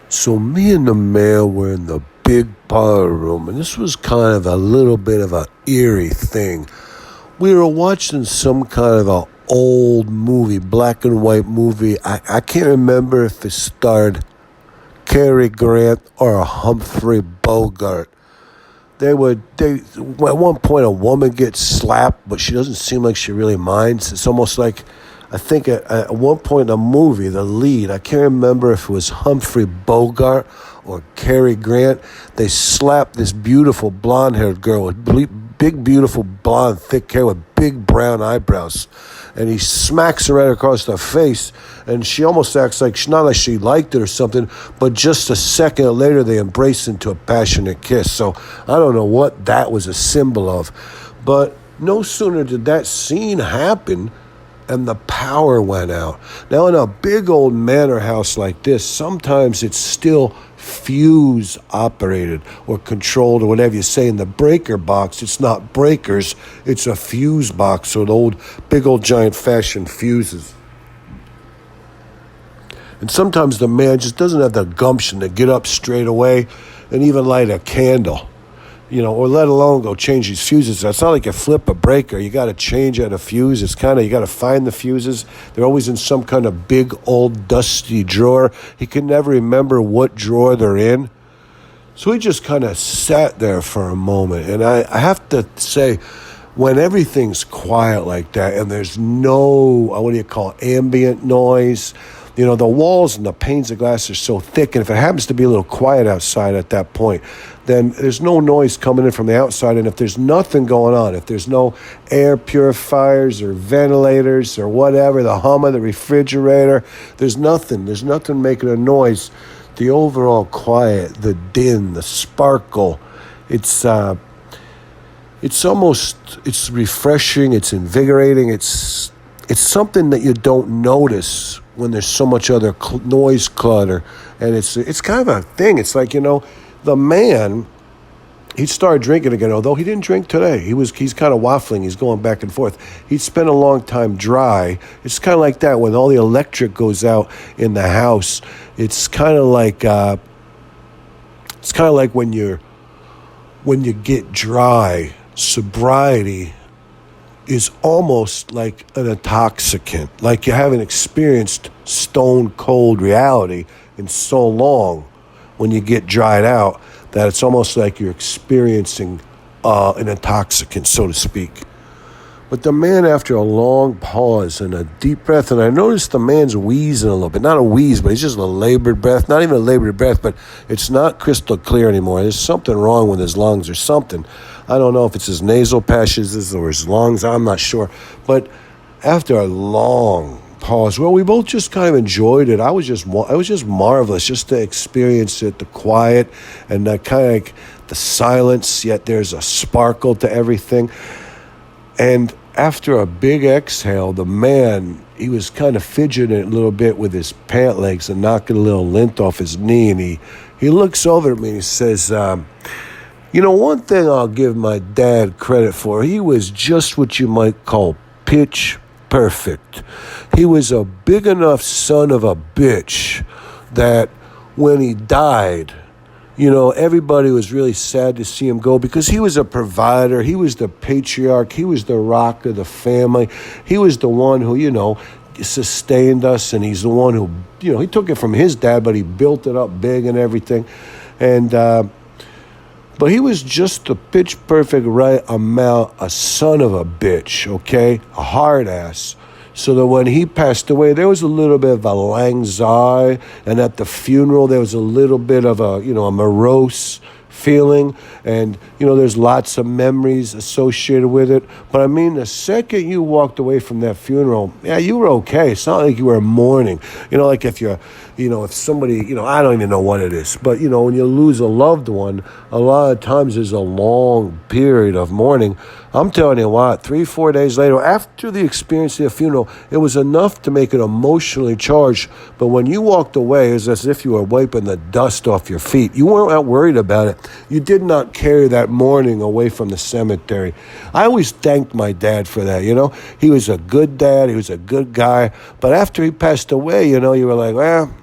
So me and the man were in the big parlor room, and this was kind of a little bit of a eerie thing. We were watching some kind of a old movie, black and white movie. I can't remember if it starred Cary Grant or Humphrey Bogart. They at one point a woman gets slapped, but she doesn't seem like she really minds. It's almost like, I think at one point in the movie, the lead, I can't remember if it was Humphrey Bogart or Cary Grant, they slapped this beautiful blonde-haired girl with big, beautiful blonde, thick hair with big brown eyebrows. And he smacks her right across the face, and she almost acts like, not like she liked it or something, but just a second later they embrace into a passionate kiss. So I don't know what that was a symbol of. But no sooner did that scene happen and the power went out. Now, in a big old manor house like this, sometimes it's still fuse operated or controlled or whatever you say in the breaker box. It's not breakers, it's a fuse box, so the big old giant fashioned fuses. And sometimes the man just doesn't have the gumption to get up straight away and even light a candle. Or let alone go change these fuses. It's not like you flip a breaker. You got to change out a fuse. It's kind of, you got to find the fuses. They're always in some kind of big, old, dusty drawer. He can never remember what drawer they're in. So he just kind of sat there for a moment. And I have to say, when everything's quiet like that and there's no, ambient noise, the walls and the panes of glass are so thick, and if it happens to be a little quiet outside at that point, then there's no noise coming in from the outside. And if there's nothing going on, if there's no air purifiers or ventilators or whatever, the hum of the refrigerator, there's nothing making a noise. The overall quiet, the din, the sparkle, it's refreshing, it's invigorating, it's something that you don't notice when there's so much other noise clutter. And it's kind of a thing. It's like, the man, he started drinking again, although he didn't drink today. He's kind of waffling. He's going back and forth. He'd spent a long time dry. It's kind of like that when all the electric goes out in the house. It's kind of like when you get dry, sobriety is almost like an intoxicant, like you haven't experienced stone cold reality in so long when you get dried out that it's almost like you're experiencing an intoxicant, so to speak. But the man, after a long pause and a deep breath, and I noticed the man's wheezing a little bit, not a wheeze, but he's just a labored breath, not even a labored breath, but it's not crystal clear anymore. There's something wrong with his lungs or something. I don't know if it's his nasal passages or his lungs, I'm not sure. But after a long pause, well, we both just kind of enjoyed it. It was just marvelous just to experience it, the quiet and the kind of like the silence, yet there's a sparkle to everything. And after a big exhale, the man, he was kind of fidgeting a little bit with his pant legs and knocking a little lint off his knee. And he looks over at me and he says, one thing I'll give my dad credit for, he was just what you might call pitch perfect. He was a big enough son of a bitch that when he died, everybody was really sad to see him go because he was a provider. He was the patriarch. He was the rock of the family. He was the one who, sustained us, and he's the one who, he took it from his dad, but he built it up big and everything. And, but he was just the pitch perfect right amount, a son of a bitch, okay? A hard ass. So that when he passed away, there was a little bit of a lang syne, and at the funeral, there was a little bit of a morose feeling, and there's lots of memories associated with it. But I mean, the second you walked away from that funeral, yeah, you were okay. It's not like you were mourning. Like if you're, if somebody, I don't even know what it is, but when you lose a loved one, a lot of times there's a long period of mourning. I'm telling you what, 3-4 days later, after the experience of the funeral, it was enough to make it emotionally charged. But when you walked away, it was as if you were wiping the dust off your feet. You weren't that worried about it. You did not carry that mourning away from the cemetery. I always thanked my dad for that, He was a good dad. He was a good guy. But after he passed away, you were like, well,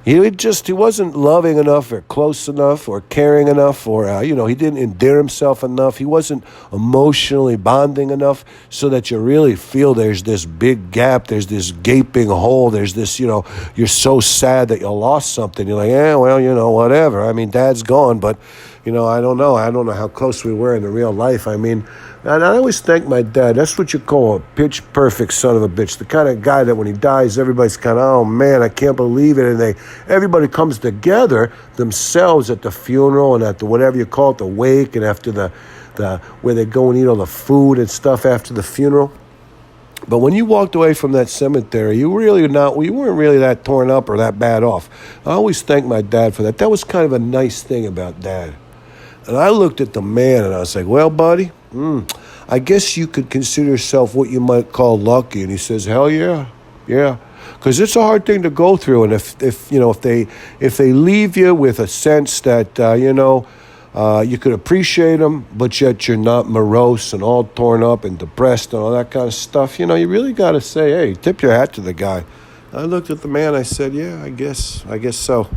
He wasn't loving enough or close enough or caring enough or, he didn't endear himself enough. He wasn't emotionally bonding enough so that you really feel there's this big gap, there's this gaping hole, there's this, you're so sad that you lost something. You're like, yeah, well, whatever. I mean, Dad's gone, but, I don't know. I don't know how close we were in the real life. I mean, and I always thank my dad. That's what you call a pitch perfect son of a bitch. The kind of guy that when he dies, everybody's kind of, oh man, I can't believe it. And everybody comes together themselves at the funeral and at the whatever you call it, the wake, and after the where they go and eat all the food and stuff after the funeral. But when you walked away from that cemetery, you weren't really that torn up or that bad off. I always thank my dad for that. That was kind of a nice thing about Dad. And I looked at the man and I was like, well, buddy, I guess you could consider yourself what you might call lucky. And he says, hell yeah. Because it's a hard thing to go through. And if they leave you with a sense that, you could appreciate them, but yet you're not morose and all torn up and depressed and all that kind of stuff, you really got to say, hey, tip your hat to the guy. I looked at the man, I said, yeah, I guess so.